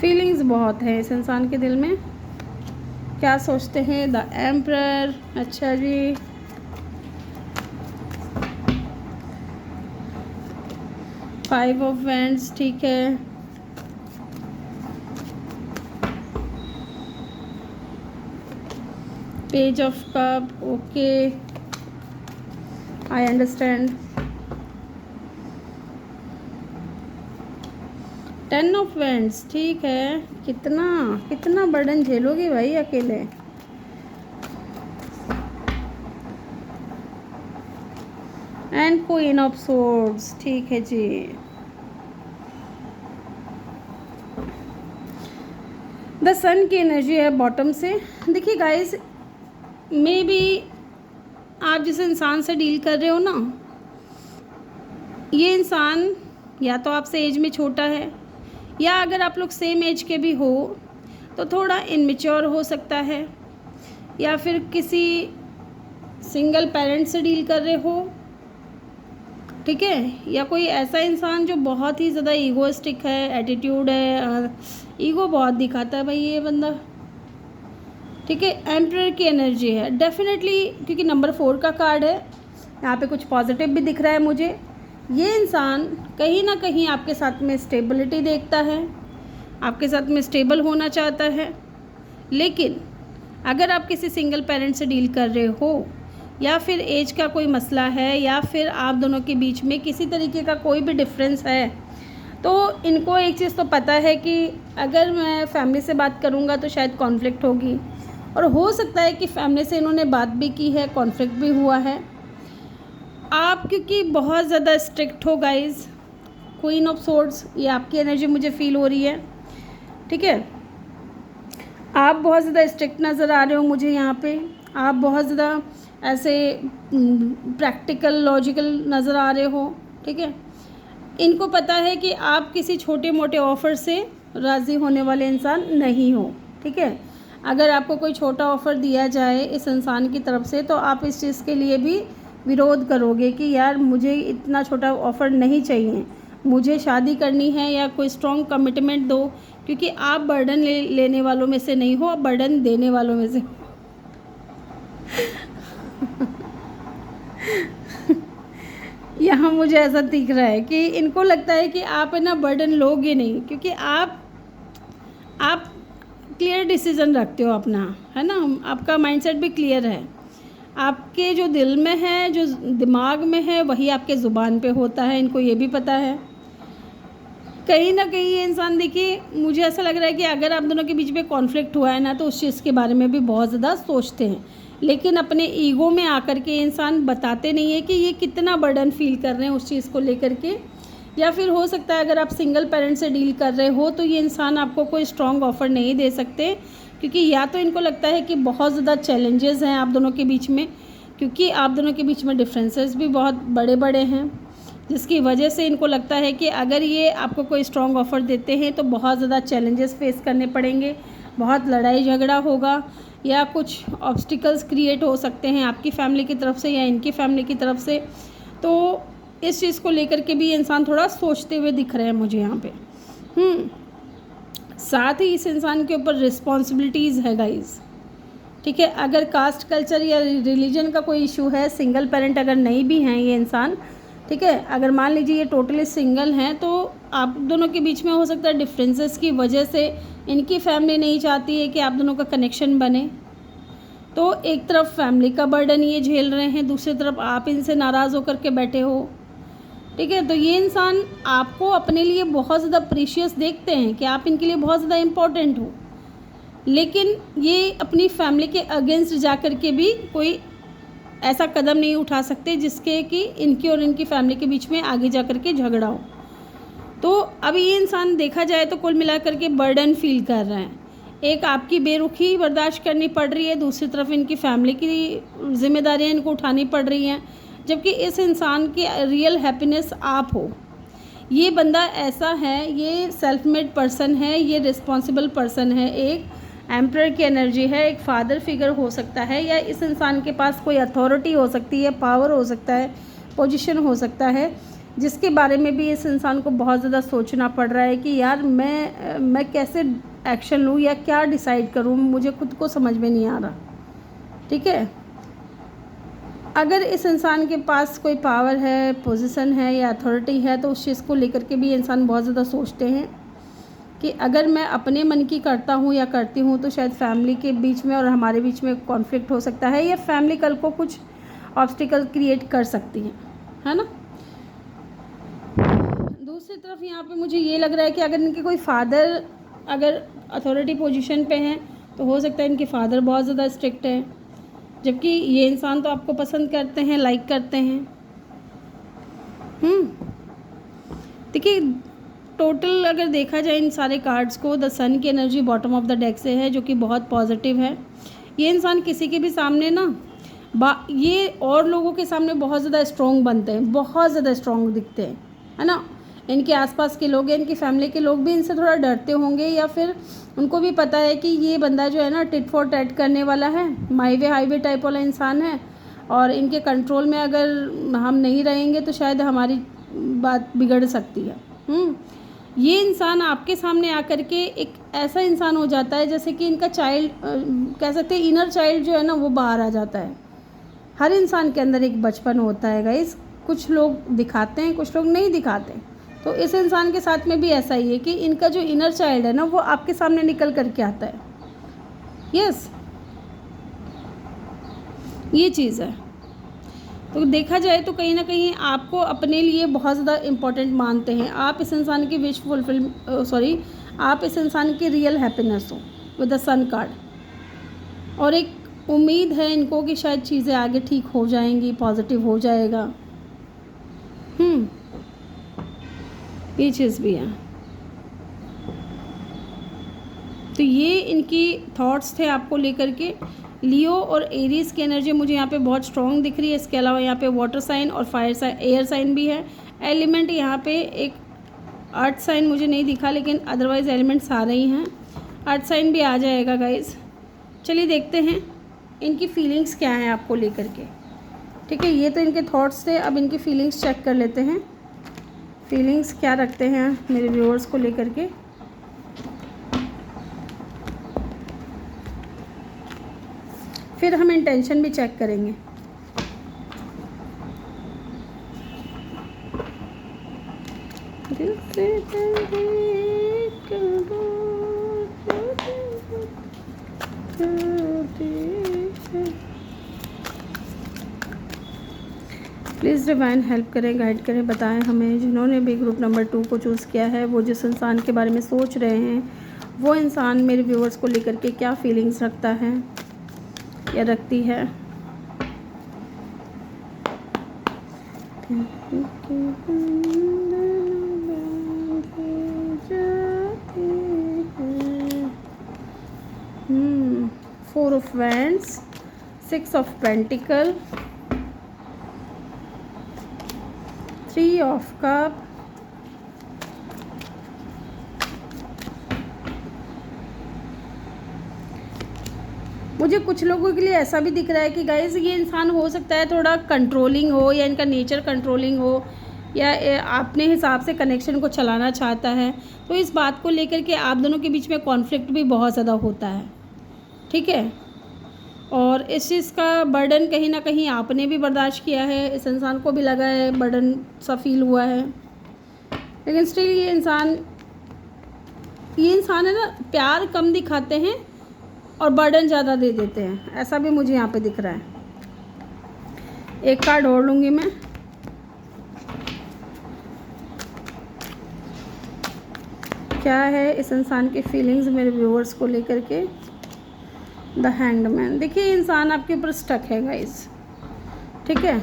[SPEAKER 1] फीलिंग्स बहुत है इस इंसान के दिल में, क्या सोचते हैं। द एम्परर, अच्छा जी। फाइव ऑफ वैंड्स, ठीक है। Page of cup, okay, I understand. 10 of wands, ठीक है। कितना बर्डन झेलोगे भाई अकेले। एंड क्वीन ऑफ सोर्ड्स, ठीक है जी। द सन की एनर्जी है बॉटम से। देखिए गाइस, मे बी आप जिस इंसान से डील कर रहे हो ना, ये इंसान या तो आपसे एज में छोटा है, या अगर आप लोग सेम एज के भी हो तो थोड़ा इनमेच्योर हो सकता है, या फिर किसी सिंगल पेरेंट से डील कर रहे हो, ठीक है। या कोई ऐसा इंसान जो बहुत ही ज़्यादा ईगोइस्टिक है, एटीट्यूड है, ईगो बहुत दिखाता है भाई ये बंदा, ठीक है। एम्परर की एनर्जी है डेफिनेटली, क्योंकि नंबर 4 का कार्ड है यहाँ पे। कुछ पॉजिटिव भी दिख रहा है मुझे। ये इंसान कहीं ना कहीं आपके साथ में स्टेबिलिटी देखता है, आपके साथ में स्टेबल होना चाहता है। लेकिन अगर आप किसी सिंगल पेरेंट से डील कर रहे हो, या फिर एज का कोई मसला है, या फिर आप दोनों के बीच में किसी तरीके का कोई भी डिफरेंस है, तो इनको एक चीज़ तो पता है कि अगर मैं फैमिली से बात करूँगा तो शायद कॉन्फ्लिक्ट होगी, और हो सकता है कि फैमिली से इन्होंने बात भी की है, कॉन्फ्लिक्ट भी हुआ है। आप क्योंकि बहुत ज़्यादा स्ट्रिक्ट हो गाइज़, क्वीन ऑफ सोर्ड्स, ये आपकी एनर्जी मुझे फील हो रही है, ठीक है। आप बहुत ज़्यादा स्ट्रिक्ट नज़र आ रहे हो मुझे यहाँ पे, आप बहुत ज़्यादा ऐसे प्रैक्टिकल लॉजिकल नज़र आ रहे हो, ठीक है। इनको पता है कि आप किसी छोटे मोटे ऑफ़र से राज़ी होने वाले इंसान नहीं हो, ठीक है। अगर आपको कोई छोटा ऑफ़र दिया जाए इस इंसान की तरफ से तो आप इस चीज़ के लिए भी विरोध करोगे कि यार मुझे इतना छोटा ऑफ़र नहीं चाहिए, मुझे शादी करनी है या कोई स्ट्रॉन्ग कमिटमेंट दो, क्योंकि आप बर्डन लेने वालों में से नहीं हो, आप बर्डन देने वालों में से यहाँ मुझे ऐसा दिख रहा है कि इनको लगता है कि आप है ना बर्डन लोगे नहीं, क्योंकि आप क्लियर डिसीजन रखते हो अपना, है ना, आपका माइंडसेट भी क्लियर है, आपके जो दिल में है, जो दिमाग में है, वही आपके ज़ुबान पे होता है, इनको ये भी पता है। कहीं ना कहीं ये इंसान, देखिए मुझे ऐसा लग रहा है कि अगर आप दोनों के बीच में कॉन्फ्लिक्ट हुआ है ना तो उस चीज़ के बारे में भी बहुत ज़्यादा सोचते हैं, लेकिन अपने ईगो में आकर के इंसान बताते नहीं है कि ये कितना बर्डन फील कर रहे हैं उस चीज़ को लेकर के। या फिर हो सकता है अगर आप सिंगल पेरेंट से डील कर रहे हो तो ये इंसान आपको कोई स्ट्रॉन्ग ऑफ़र नहीं दे सकते, क्योंकि या तो इनको लगता है कि बहुत ज़्यादा चैलेंजेस हैं आप दोनों के बीच में, क्योंकि आप दोनों के बीच में डिफरेंसेस भी बहुत बड़े बड़े हैं, जिसकी वजह से इनको लगता है कि अगर ये आपको कोई स्ट्रॉन्ग ऑफ़र देते हैं तो बहुत ज़्यादा चैलेंजेस फेस करने पड़ेंगे, बहुत लड़ाई झगड़ा होगा, या कुछ ऑब्स्टिकल्स क्रिएट हो सकते हैं आपकी फ़ैमिली की तरफ से या इनकी फ़ैमिली की तरफ से। तो इस चीज़ को लेकर के भी इंसान थोड़ा सोचते हुए दिख रहे हैं मुझे यहाँ पे। साथ ही इस इंसान के ऊपर रिस्पॉन्सिबिलिटीज़ है गाइज़, ठीक है। अगर कास्ट कल्चर या रिलीजन का कोई इशू है, सिंगल पेरेंट अगर नहीं भी हैं ये इंसान, ठीक है, अगर मान लीजिए ये टोटली सिंगल हैं तो आप दोनों के बीच में हो सकता है डिफरेंसेस की वजह से इनकी फैमिली नहीं चाहती है कि आप दोनों का कनेक्शन बने, तो एक तरफ फैमिली का बर्डन ये झेल रहे हैं, दूसरी तरफ आप इनसे नाराज़ होकर के बैठे हो, ठीक है। तो ये इंसान आपको अपने लिए बहुत ज़्यादा प्रीशियस देखते हैं कि आप इनके लिए बहुत ज़्यादा इम्पोर्टेंट हो, लेकिन ये अपनी फैमिली के अगेंस्ट जा कर के भी कोई ऐसा कदम नहीं उठा सकते जिसके कि इनकी और इनकी फैमिली के बीच में आगे जा कर के झगड़ा हो। तो अब ये इंसान देखा जाए तो कुल मिलाकर के बर्डन फील कर रहे हैं, एक आपकी बेरुखी बर्दाश्त करनी पड़ रही है, दूसरी तरफ इनकी फैमिली की जिम्मेदारियां इनको उठानी पड़ रही हैं, जबकि इस इंसान की रियल हैप्पीनेस आप हो। ये बंदा ऐसा है, ये सेल्फ मेड पर्सन है, ये रिस्पॉन्सिबल पर्सन है, एक एम्परर की एनर्जी है, एक फादर फिगर हो सकता है, या इस इंसान के पास कोई अथॉरिटी हो सकती है, पावर हो सकता है, पोजीशन हो सकता है, जिसके बारे में भी इस इंसान को बहुत ज़्यादा सोचना पड़ रहा है कि यार मैं कैसे एक्शन लूँ या क्या डिसाइड करूँ, मुझे खुद को समझ में नहीं आ रहा, ठीक है। अगर इस इंसान के पास कोई पावर है, पोजीशन है या अथॉरिटी है तो उस चीज़ को लेकर के भी इंसान बहुत ज़्यादा सोचते हैं कि अगर मैं अपने मन की करता हूँ या करती हूँ तो शायद फैमिली के बीच में और हमारे बीच में कॉन्फ्लिक्ट हो सकता है, या फैमिली कल को कुछ ऑब्स्टिकल क्रिएट कर सकती है ना। दूसरी तरफ यहाँ पे मुझे ये लग रहा है कि अगर इनके कोई फादर अगर अथॉरिटी पोजीशन पे हैं तो हो सकता है इनके फादर बहुत ज़्यादा स्ट्रिक्ट है, जबकि ये इंसान तो आपको पसंद करते हैं, लाइक करते हैं। देखिए टोटल अगर देखा जाए इन सारे कार्ड्स को, द सन की energy bottom of the deck से है, जो कि बहुत पॉजिटिव है। ये इंसान किसी के भी सामने ना ये और लोगों के सामने बहुत ज़्यादा स्ट्रॉन्ग बनते हैं, बहुत ज़्यादा स्ट्रॉन्ग दिखते हैं, है ना। इनके आसपास के लोग, इनकी फैमिली के लोग भी इनसे थोड़ा डरते होंगे, या फिर उनको भी पता है कि ये बंदा जो है ना टिट फॉर टैट करने वाला है, माई वे हाईवे टाइप वाला इंसान है, और इनके कंट्रोल में अगर हम नहीं रहेंगे तो शायद हमारी बात बिगड़ सकती है। ये इंसान आपके सामने आकर के एक ऐसा इंसान हो जाता है जैसे कि इनका चाइल्ड कह सकते हैं, इनर चाइल्ड जो है ना वो बाहर आ जाता है। हर इंसान के अंदर एक बचपन होता है गाइस, कुछ लोग दिखाते हैं, कुछ लोग नहीं दिखाते। तो इस इंसान के साथ में भी ऐसा ही है कि इनका जो इनर चाइल्ड है ना वो आपके सामने निकल करके आता है। यस, ये चीज़ है। तो देखा जाए तो कहीं ना कहीं आपको अपने लिए बहुत ज़्यादा इम्पोर्टेंट मानते हैं। आप इस इंसान की विश फुलफिल आप इस इंसान की रियल हैप्पीनेस हो विद द सन कार्ड। और एक उम्मीद है इनको कि शायद चीज़ें आगे ठीक हो जाएंगी, पॉजिटिव हो जाएगा। ये चीज़ भी है। तो ये इनकी थॉट्स थे आपको लेकर के। लियो और एरीज की एनर्जी मुझे यहाँ पे बहुत स्ट्रॉन्ग दिख रही है। इसके अलावा यहाँ पे वाटर साइन और फायर साइन, एयर साइन भी है। एलिमेंट यहाँ पे एक अर्थ साइन मुझे नहीं दिखा, लेकिन अदरवाइज एलिमेंट सारे ही हैं। अर्थ साइन भी आ जाएगा गाइस। चलिए देखते हैं इनकी फीलिंग्स क्या हैं आपको लेकर के। ठीक है, ये तो इनके थॉट्स थे। अब इनकी फीलिंग्स चेक कर लेते हैं, फीलिंग्स क्या रखते हैं मेरे व्यूअर्स को लेकर के। फिर हम इंटेंशन भी चेक करेंगे। प्लीज़ डिवाइन हेल्प करें, गाइड करें, बताएं हमें जिन्होंने भी ग्रुप नंबर 2 को चूज़ किया है, वो जिस इंसान के बारे में सोच रहे हैं वो इंसान मेरे व्यूअर्स को लेकर के क्या फीलिंग्स रखता है या रखती है। Four of wands, 6 of pentacle, 3 of cup, मुझे कुछ लोगों के लिए ऐसा भी दिख रहा है कि गाइस ये इंसान हो सकता है थोड़ा कंट्रोलिंग हो, या इनका नेचर कंट्रोलिंग हो, या अपने हिसाब से कनेक्शन को चलाना चाहता है। तो इस बात को लेकर के आप दोनों के बीच में कॉन्फ्लिक्ट भी बहुत ज़्यादा होता है। ठीक है, और इस चीज़ का बर्डन कहीं ना कहीं आपने भी बर्दाश्त किया है, इस इंसान को भी लगा है, बर्डन सा फील हुआ है। लेकिन स्टिल ये इंसान है ना, प्यार कम दिखाते हैं और बर्डन ज़्यादा दे देते हैं, ऐसा भी मुझे यहाँ पे दिख रहा है। एक कार्ड और लूँगी मैं। क्या है इस इंसान की फीलिंग्स मेरे व्यूअर्स को लेकर के। The hanged man. देखिए इंसान आपके ऊपर स्टक है गाइस। ठीक है,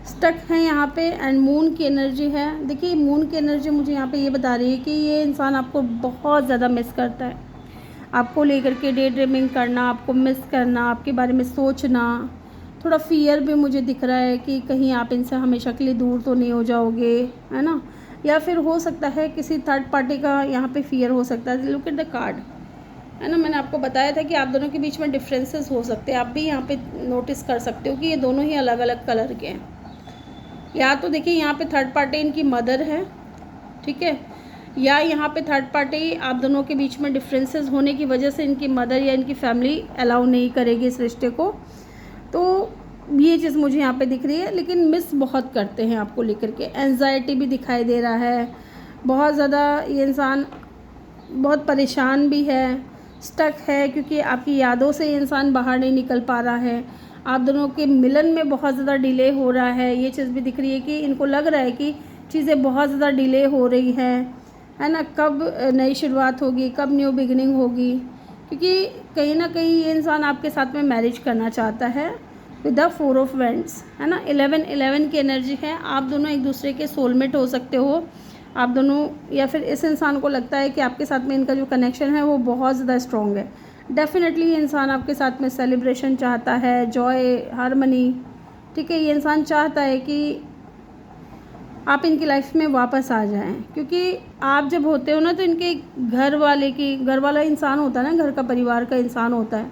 [SPEAKER 1] स्टक है यहाँ पे, एंड मून की एनर्जी है। देखिए मून की एनर्जी मुझे यहाँ पे ये बता रही है कि ये इंसान आपको बहुत ज़्यादा मिस करता है। आपको लेकर के डे ड्रीमिंग करना, आपको मिस करना, आपके बारे में सोचना, थोड़ा फियर भी मुझे दिख रहा है कि कहीं आप इनसे हमेशा के लिए दूर तो नहीं हो जाओगे, है ना। या फिर हो सकता है किसी थर्ड पार्टी का यहाँ पे फियर हो सकता है। लुक एट द कार्ड, है ना। मैंने आपको बताया था कि आप दोनों के बीच में डिफरेंसेस हो सकते हैं। आप भी यहाँ पे नोटिस कर सकते हो कि ये दोनों ही अलग अलग कलर के हैं। या तो देखिए यहाँ पे थर्ड पार्टी इनकी मदर है, ठीक है, या यहाँ पे थर्ड पार्टी आप दोनों के बीच में डिफरेंसेस होने की वजह से इनकी मदर या इनकी फैमिली अलाउ नहीं करेगी इस रिश्ते को। तो ये चीज़ मुझे यहाँ पे दिख रही है। लेकिन मिस बहुत करते हैं आपको लेकर के। एंजाइटी भी दिखाई दे रहा है बहुत ज़्यादा। ये इंसान बहुत परेशान भी है, स्टक है, क्योंकि आपकी यादों से ये इंसान बाहर नहीं निकल पा रहा है। आप दोनों के मिलन में बहुत ज़्यादा डिले हो रहा है। ये चीज़ भी दिख रही है कि इनको लग रहा है कि चीज़ें बहुत ज़्यादा डिले हो रही हैं, है ना। कब नई शुरुआत होगी, कब न्यू बिगिनिंग होगी, क्योंकि कहीं ना कहीं ये इंसान आपके साथ में मैरिज करना चाहता है विद द 4 ऑफ वैंड्स, है ना। 11 की एनर्जी है। आप दोनों एक दूसरे के सोलमेट हो सकते हो आप दोनों, या फिर इस इंसान को लगता है कि आपके साथ में इनका जो कनेक्शन है वो बहुत ज़्यादा स्ट्रॉन्ग है। डेफिनेटली ये इंसान आपके साथ में सेलिब्रेशन चाहता है, जॉय, हारमनी। ठीक है, ये इंसान चाहता है कि आप इनकी लाइफ में वापस आ जाएं, क्योंकि आप जब होते हो ना तो इनके घर वाला इंसान होता है ना, घर का परिवार का इंसान होता है,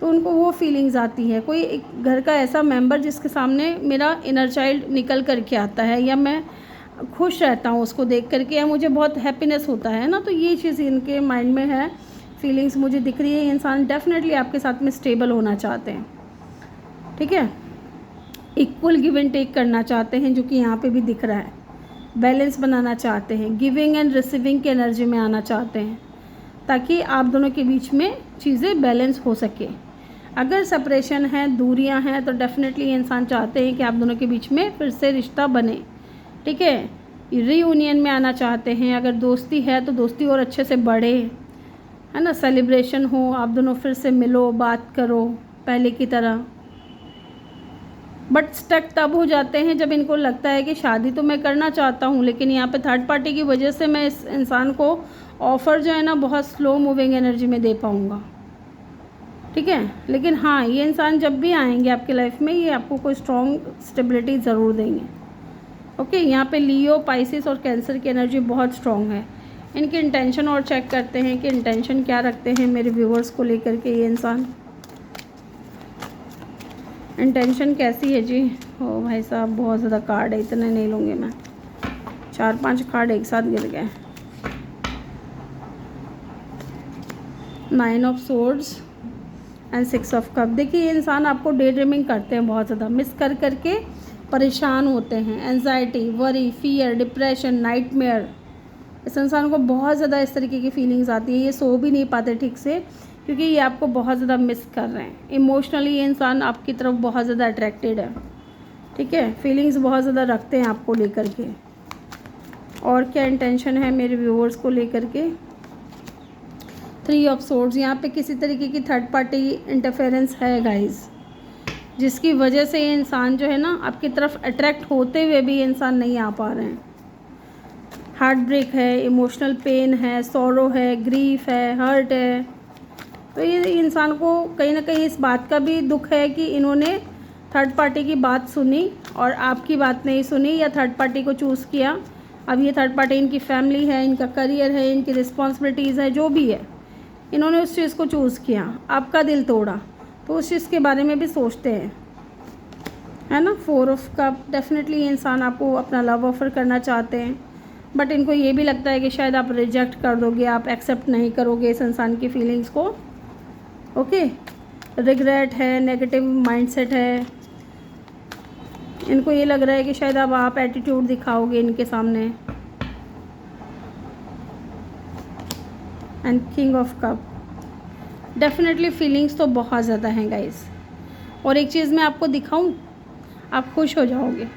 [SPEAKER 1] तो उनको वो फीलिंग्स आती है। कोई एक घर का ऐसा मेंबर जिसके सामने मेरा इनर चाइल्ड निकल करके आता है, या मैं खुश रहता हूँ उसको देख करके, या मुझे बहुत हैप्पीनेस होता है ना। तो ये चीज़ इनके माइंड में है, फीलिंग्स मुझे दिख रही है। ये इंसान डेफिनेटली आपके साथ में स्टेबल होना चाहते हैं। ठीक है, इक्वल गिव एंड टेक करना चाहते हैं, जो कि यहाँ पे भी दिख रहा है। बैलेंस बनाना चाहते हैं, गिविंग एंड रिसीविंग की एनर्जी में आना चाहते हैं, ताकि आप दोनों के बीच में चीज़ें बैलेंस हो सके। अगर सेपरेशन है, दूरियां हैं, तो डेफिनेटली ये इंसान चाहते हैं कि आप दोनों के बीच में फिर से रिश्ता बने, ठीक है। रीयूनियन में आना चाहते हैं। अगर दोस्ती है तो दोस्ती और अच्छे से बढ़े, है ना, सेलिब्रेशन हो, आप दोनों फिर से मिलो, बात करो पहले की तरह। बट स्टक तब हो जाते हैं जब इनको लगता है कि शादी तो मैं करना चाहता हूँ, लेकिन यहाँ पे थर्ड पार्टी की वजह से मैं इस इंसान को ऑफ़र जो है ना बहुत स्लो मूविंग एनर्जी में दे पाऊँगा, ठीक है। लेकिन हाँ, ये इंसान जब भी आएंगे आपकी लाइफ में, ये आपको कोई स्ट्रॉन्ग स्टेबिलिटी ज़रूर देंगे, ओके। यहाँ पे लियो, पाइसिस और कैंसर की एनर्जी बहुत स्ट्रॉन्ग है। इनकी इंटेंशन और चेक करते हैं कि इंटेंशन क्या रखते हैं मेरे व्यूवर्स को लेकर के ये इंसान। इंटेंशन कैसी है जी? ओ भाई साहब, बहुत ज़्यादा कार्ड है, इतने नहीं लूँगी मैं, 4-5 कार्ड एक साथ गिर गए। 9 of swords and 6 of cup. देखिए ये इंसान आपको डे ड्रीमिंग करते हैं बहुत ज़्यादा, मिस कर करके परेशान होते हैं, anxiety, worry, fear, depression, nightmare. इस इंसान को बहुत ज़्यादा इस तरीके की फीलिंग्स आती है, ये सो भी नहीं पाते ठीक से, क्योंकि ये आपको बहुत ज़्यादा मिस कर रहे हैं। इमोशनली ये इंसान आपकी तरफ बहुत ज़्यादा अट्रैक्टेड है, ठीक है। फीलिंग्स बहुत ज़्यादा रखते हैं आपको लेकर के। और क्या इंटेंशन है मेरे व्यूअर्स को लेकर के? 3 ऑफ सोर्ड्स। यहाँ पे किसी तरीके की थर्ड पार्टी इंटरफेरेंस है गाइस, जिसकी वजह से ये इंसान जो है ना आपकी तरफ अट्रैक्ट होते हुए भी ये इंसान नहीं आ पा रहे हैं। हार्ट ब्रेक है, इमोशनल पेन है, सॉरो है, ग्रीफ है, हर्ट है। तो ये इंसान को कहीं ना कहीं इस बात का भी दुख है कि इन्होंने थर्ड पार्टी की बात सुनी और आपकी बात नहीं सुनी, या थर्ड पार्टी को चूज़ किया। अब ये थर्ड पार्टी इनकी फैमिली है, इनका करियर है, इनकी रिस्पॉन्सिबिलिटीज़ है, जो भी है, इन्होंने उस चीज़ को चूज़ किया, आपका दिल तोड़ा, तो उस चीज़ के बारे में भी सोचते हैं, है ना। 4 ऑफ कप। डेफिनेटली ये इंसान आपको अपना लव ऑफ़र करना चाहते हैं, बट इनको ये भी लगता है कि शायद आप रिजेक्ट कर दोगे, आप एक्सेप्ट नहीं करोगे इस इंसान की फीलिंग्स को, ओके। रिग्रेट है, नेगेटिव माइंडसेट है, इनको ये लग रहा है कि शायद अब आप एटीट्यूड दिखाओगे इनके सामने। And king of cup. Definitely feelings तो बहुत ज़्यादा हैं गाइस। और एक चीज़ मैं आपको दिखाऊं, आप खुश हो जाओगे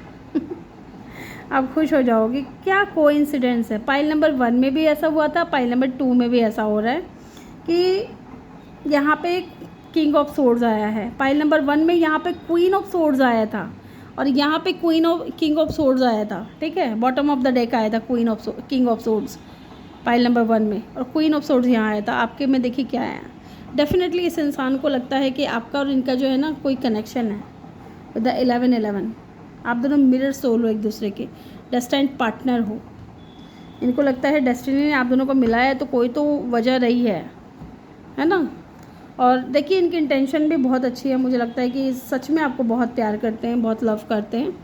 [SPEAKER 1] आप खुश हो जाओगे। क्या कोइंसिडेंस है, पाइल नंबर 1 में भी ऐसा हुआ था, पाइल नंबर 2 में भी ऐसा हो रहा है कि यहाँ पे किंग ऑफ सोर्ड्स आया है। पाइल नंबर 1 में यहाँ पे क्वीन ऑफ सोर्ड्स आया था, और यहाँ पे किंग ऑफ सोर्ड्स आया था, ठीक है। बॉटम ऑफ द डेक आया था king of swords pile number 1 में, और क्वीन ऑफ सोर्ड्स यहाँ आया था। आपके में देखिए क्या आया। डेफिनेटली इस इंसान को लगता है कि आपका और इनका जो है ना कोई कनेक्शन है विद द 11-11। आप दोनों मिरर सोल हो एक दूसरे के, डेस्टिन्ड पार्टनर हो। इनको लगता है डेस्टिनी ने आप दोनों को मिलाया है, तो कोई तो वजह रही है ना। और देखिए इनकी इंटेंशन भी बहुत अच्छी है, मुझे लगता है कि सच में आपको बहुत प्यार करते हैं, बहुत लव करते हैं।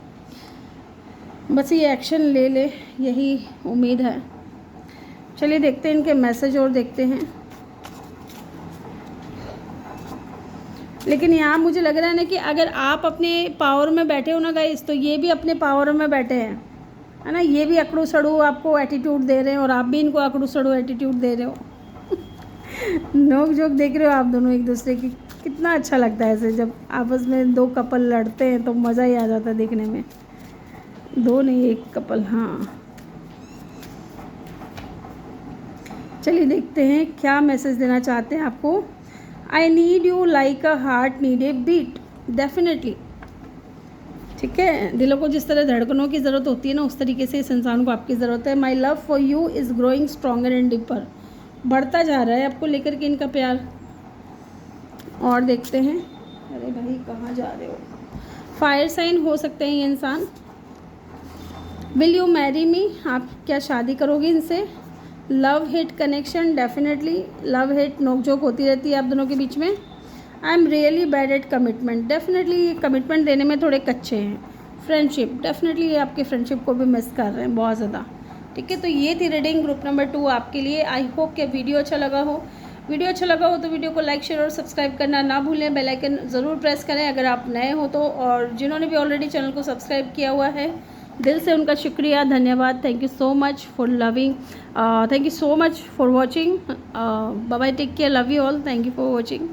[SPEAKER 1] बस ये एक्शन ले ले, यही उम्मीद है। चलिए देखते हैं इनके मैसेज और देखते हैं। लेकिन यहाँ मुझे लग रहा है ना कि अगर आप अपने पावर में बैठे हो ना गाइस, तो ये भी अपने पावर में बैठे हैं, है ना। ये भी अकड़ू सड़ू आपको एटीट्यूड दे रहे हैं, और आप भी इनको अकड़ू सड़ू एटीट्यूड दे रहे हो नोक जोक देख रहे हो आप दोनों एक दूसरे की। कितना अच्छा लगता है ऐसे, जब आपस में 2 कपल लड़ते हैं तो मज़ा ही आ जाता है देखने में। 2 नहीं, 1 कपल, हाँ। चलिए देखते हैं क्या मैसेज देना चाहते हैं आपको। I need you like a heart need a beat. Definitely, ठीक है। दिलों को जिस तरह धड़कनों की ज़रूरत होती है ना, उस तरीके से इस इंसान को आपकी ज़रूरत है। My love for you is growing stronger and deeper. बढ़ता जा रहा है आपको लेकर के इनका प्यार। और देखते हैं, अरे भाई कहाँ जा रहे हो। फायर साइन हो सकते हैं ये इंसान। विल यू मैरी मी। आप क्या शादी करोगे इनसे। Love hate connection. Definitely love hate नोकझोंक होती रहती है आप दोनों के बीच में। I am really bad at commitment. Definitely ये कमिटमेंट देने में थोड़े कच्चे हैं। फ्रेंडशिप। डेफिनेटली ये आपके फ्रेंडशिप को भी मिस कर रहे हैं बहुत ज़्यादा, ठीक है। तो ये थी रीडिंग ग्रुप नंबर 2 आपके लिए। आई होप कि वीडियो अच्छा लगा हो। वीडियो अच्छा लगा हो तो वीडियो को लाइक, शेयर और सब्सक्राइब करना ना भूलें। बेल आइकन ज़रूर प्रेस करें अगर आप नए हो तो, और जिन्होंने भी ऑलरेडी चैनल को सब्सक्राइब किया हुआ है, दिल से उनका शुक्रिया, धन्यवाद। Thank you so much for loving, thank you so much for watching. Bye bye, take care, love you all, thank you for watching.